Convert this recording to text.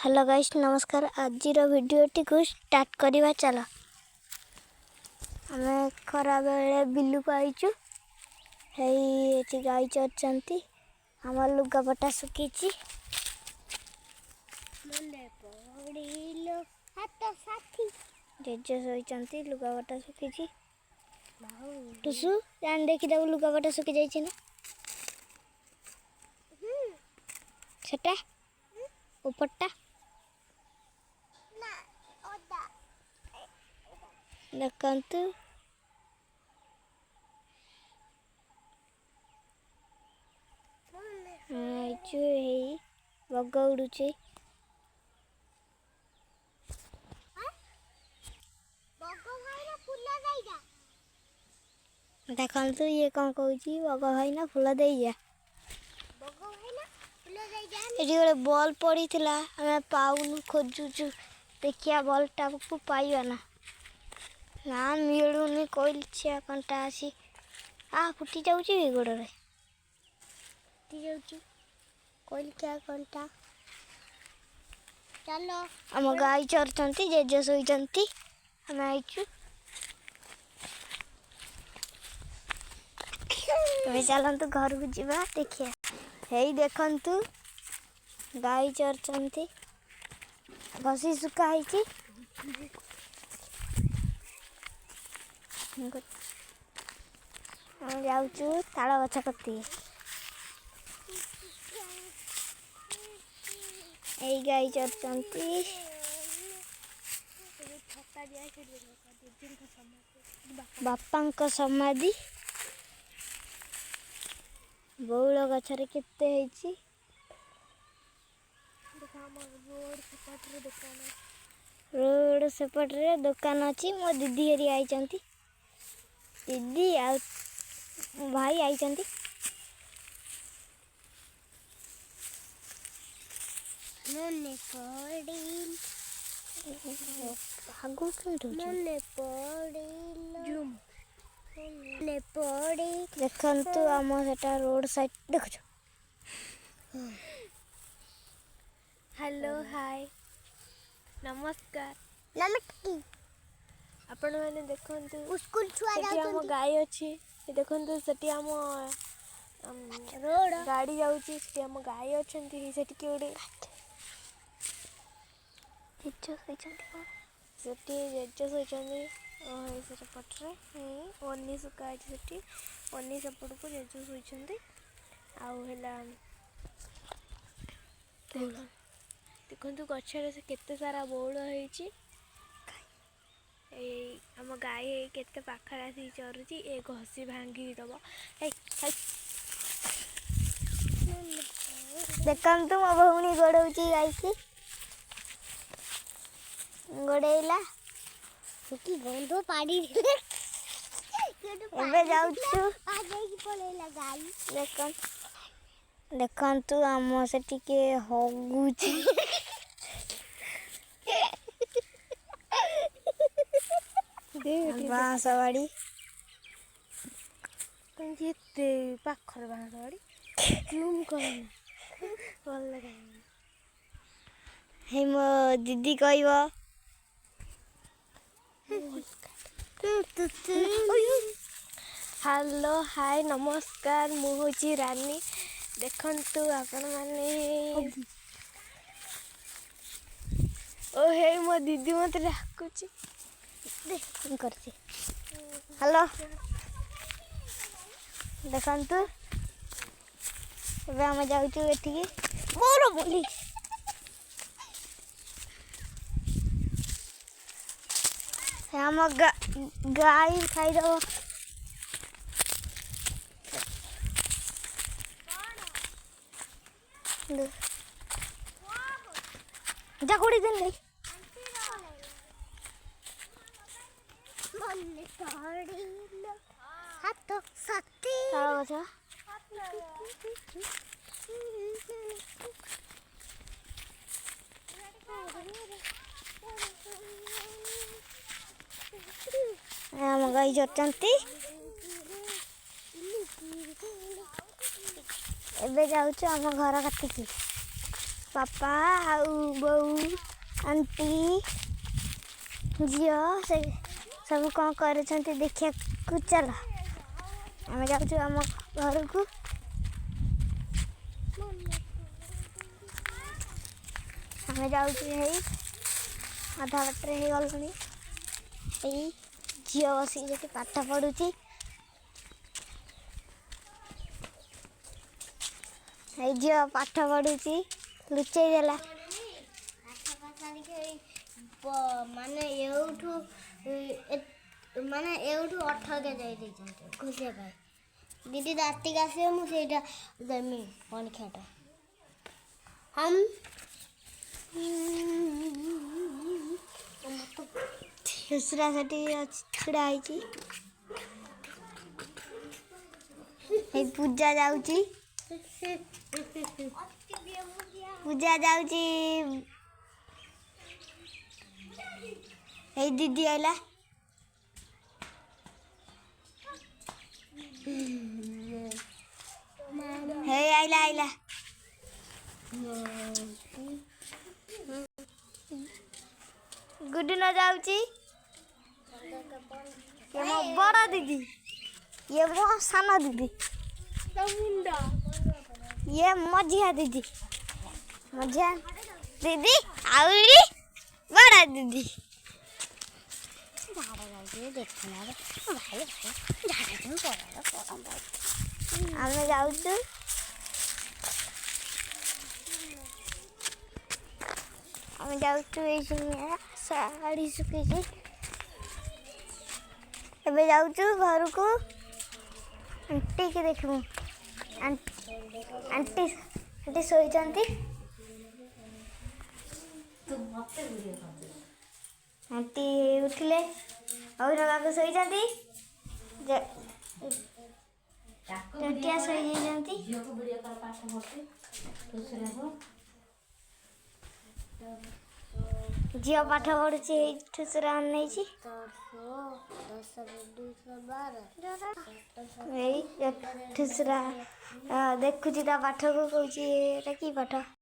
Hello guys नमस्कार। आज भिडियोटी को स्टार्ट करवा चलो। आम खरा बेले बिलू को आईचु ये गाई चरचंती आम लुगापटा सुखी जेज शोचंती लुगापटा सुखी टुसु जान देखी देव लुगापटा सुखी जाइए ना सेटा उपरटा देखंतु बग उड़ुचे देखंतु ये कौन कहूँ बग भाई ना फूल दे जा ये गोटे बल पड़ी आम पाऊनु खोजुचु देखिया बलटा को पाइबा ना ना मिलूनी कोई छिया कंटा आसी फुटी जाऊँगी गोड़ में फुटी जाऊँ कोई क्या कंटा चलो आम गाई चरचंती जेजे शोचंती आम आईचु चलतु घर को जीवा देखिए हे देखंतु गाई चरचंती घसी सुखा है जाऊँ ताल गछ कती यही गाई चरचंती बापा समाधि बौल गछरे केते हेची रोड सेपटे दुकान अच्छी मो दीदी हेरी आई दीदी आ भाई आई देखंतु आम सेटा रोड साइड देख हेलो हाय नमस्कार आपण मैंने देखंतु स्कूल छुआ आम गाय अच्छी देखंतु सेठी आम रोड गाड़ी जाउची सेठी आम गाय अछंती सेठी के ओडे सेठी जेज सोचंती से पटरे ओनी सुका सेठी ओनी सेपट को जेज सोचंती आउ हैला देखंतु गछरे से केते सारा बौल होईची आम गाई केते पाखर आसी चरुची ए घसी भांगी दब देखंतु मो भौणी गोड़ौची गाई की गोड़ेला कि गंध पाड़ी एबे जाउछु देखंतु आम से टिके हगुची बांस बाड़ी कंजिते पाखर बांस बाड़ी जूम करना भल लगे हे मो दीदी कहबो हेलो हाय नमस्कार मु होची रानी देखंतु आपण माने ओ हे मो दीदी मत डाकुची देख करছি हेलो देखंतु एबे हम जाउछु एठी मोर बोली हम गाय खाई दो जा कोड़ी दिन ले हाथ सत्ती ताला बचा हम गाई चरचंती एबे जाउछु हम घर काटिकी बापा आउ बोऊ आंटी झील से सब कौन कर देखा चल आम जाऊँ आम घर को आम जाऊँ आधा बाटर हो गलुनी झील बसिक पाठ पढ़ुची झील पाठ पढ़ुची लुचई देला माने एठू माने एठू 18 के जाई खुशी दीदी राति का से मुझे देमी परीक्षाटा हम दूसरा से छिड़ा पूजा जाऊँगी पूजा जाऊँगी दीदी आइला हे आइला आइला गुड्डू न जाऊँगी ये मो बड़ा दीदी ये मो साना दीदी ये मझिया दीदी मझिया दीदी आउरी बड़ा दीदी आम जाऊँ आम जाऊँ शाढ़ी सुखी एबे जाऊँ घर को आंटी के देखू आंटी आंटी शोचती आंटी उठिले और बाबू शोचती टटिया शोचती झील पाठ पढ़ुची ठुसरा नहीं ठुसरा देखुची ता पाठ को कौची कि पाठ